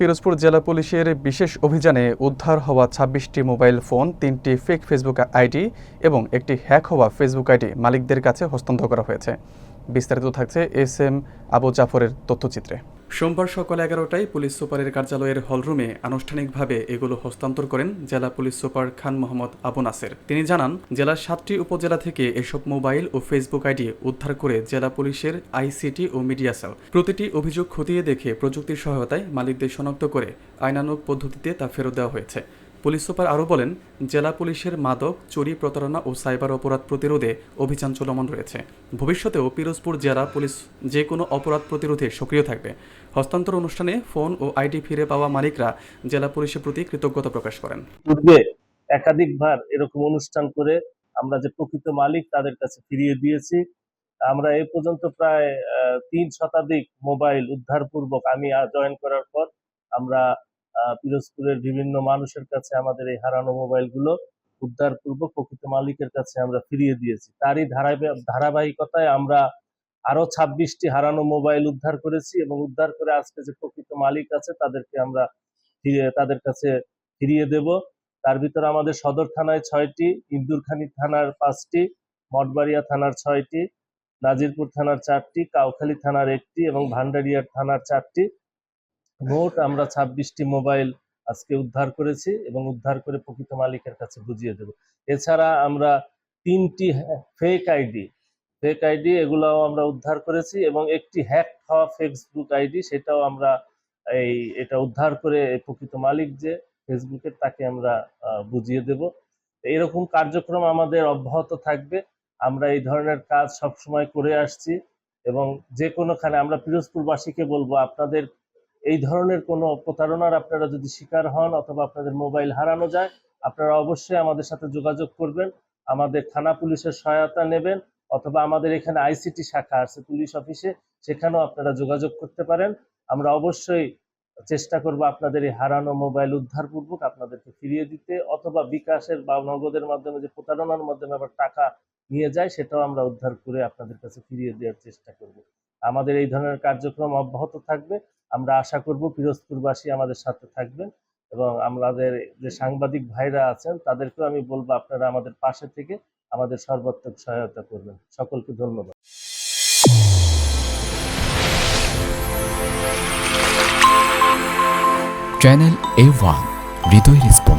পিরোজপুর জেলা পুলিশের বিশেষ অভিযানে উদ্ধার হওয়া ২৬টি মোবাইল ফোন, ৩টি ফেক ফেসবুক আইডি এবং একটি হ্যাক হওয়া ফেসবুক আইডি মালিকদের কাছে হস্তান্তর করা হয়েছে। বিস্তারিত থাকছে এস.এম. আবু জাফরের তথ্যচিত্রে। সোমবার সকাল ১১টায় পুলিশ সুপারের কার্যালয়ের হলরুমে আনুষ্ঠানিকভাবে এগুলো হস্তান্তর করেন জেলা পুলিশ সুপার খান মোহাম্মদ আবু নাসের। তিনি জানান, জেলার ৭টি উপজেলা থেকে এসব মোবাইল ও ফেসবুক আইডি উদ্ধার করে জেলা পুলিশের আইসিটি ও মিডিয়া সেল প্রতিটি অভিযোগ খতিয়ে দেখে প্রযুক্তির সহায়তায় মালিকদের শনাক্ত করে আইনানুগ পদ্ধতিতে তা ফেরত দেওয়া হয়েছে। পুলিশ সুপার আরও বলেন, জেলা পুলিশের মাদক, চুরি, প্রতারণা ও সাইবার অপরাধ প্রতিরোধে অভিযান চলমান রয়েছে। ভবিষ্যতেও পিরোজপুর জেলা পুলিশ যে কোনো অপরাধ প্রতিরোধে সক্রিয় থাকবে। হস্তান্তর অনুষ্ঠানে ফোন ও আইডি ফিরে পাওয়া মালিকরা জেলা পুলিশের প্রতি কৃতজ্ঞতা প্রকাশ করেন। পূর্বে একাধিকবার এরকম অনুষ্ঠান করে আমরা যে প্রকৃত মালিক তাদের কাছে ফিরিয়ে দিয়েছি। আমরা এ পর্যন্ত প্রায় ৩ শতাধিক মোবাইল উদ্ধারপূর্বক আমি জয়েন করার পর আমরা পিরোজপুরের বিভিন্ন মানুষের কাছে আমাদের এই হারানো মোবাইলগুলো উদ্ধারপূর্বক প্রকৃত মালিকের কাছে আমরা ফিরিয়ে দিয়েছি। তারই ধারাবাহিকতায় আমরা আরো ২৬টি হারানো মোবাইল উদ্ধার করেছি এবং উদ্ধার করে আজকে যে প্রকৃত মালিক আছে তাদেরকে আমরা তাদের কাছে ফিরিয়ে দেব। তার ভিতরে আমাদের সদর থানায় ৬টি, ইন্দুরখানি থানার ৫টি, মঠবাড়িয়া থানার ৬টি, নাজিরপুর থানার ৪টি, কাউখালী থানার ১টি এবং ভান্ডারিয়া থানার ৪টি। মোট আমরা ২৬টি মোবাইল আজকে উদ্ধার করেছি এবং উদ্ধার করে প্রকৃত মালিকের কাছে বুঝিয়ে দেব। এছাড়া আমরা ৩টি ফেক আইডি এগুলাও আমরা উদ্ধার করেছি এবং একটি হ্যাক হওয়া ফেসবুক আইডি সেটাও আমরা এটা উদ্ধার করে প্রকৃত মালিক যে ফেসবুকের তাকে আমরা বুঝিয়ে দেব। এরকম কার্যক্রম আমাদের অব্যাহত থাকবে। আমরা এই ধরনের কাজ সবসময় করে আসছি এবং যে কোনোখানে আমরা পিরোজপুরবাসীকে বলবো, আপনাদের এই ধরনের কোনো প্রতারণার আপনারা যদি শিকার হন অথবা আপনাদের মোবাইল হারানো যায়, আপনারা অবশ্যই আমাদের সাথে যোগাযোগ করবেন, আমাদের থানা পুলিশের সহায়তা নেবেন অথবা আমাদের এখানে আইসিটি শাখা আছে পুলিশ অফিসে, সেখানেও আপনারা যোগাযোগ করতে পারেন। আমরা অবশ্যই চেষ্টা করব আপনাদের এই হারানো মোবাইল উদ্ধারপূর্বক আপনাদেরকে ফিরিয়ে দিতে, অথবা বিকাশের বা নগদের মাধ্যমে যে প্রতারণার মাধ্যমে আবার টাকা নিয়ে যায় সেটাও আমরা উদ্ধার করে আপনাদের কাছে ফিরিয়ে দেওয়ার চেষ্টা করব। আমাদের এই ধরনের কার্যক্রম অব্যাহত থাকবে। আমরা আশা করব পিরোজপুরবাসী আমাদের সাথে থাকবেন এবং আমাদের যে সাংবাদিক ভাইরা আছেন তাদেরকেও আমি বলবো আপনারা আমাদের পাশে থেকে আমাদের সর্বাত্মক সহায়তা করবেন। সকলকে ধন্যবাদ। চ্যানেল A1 হৃদয় রেসপন্স।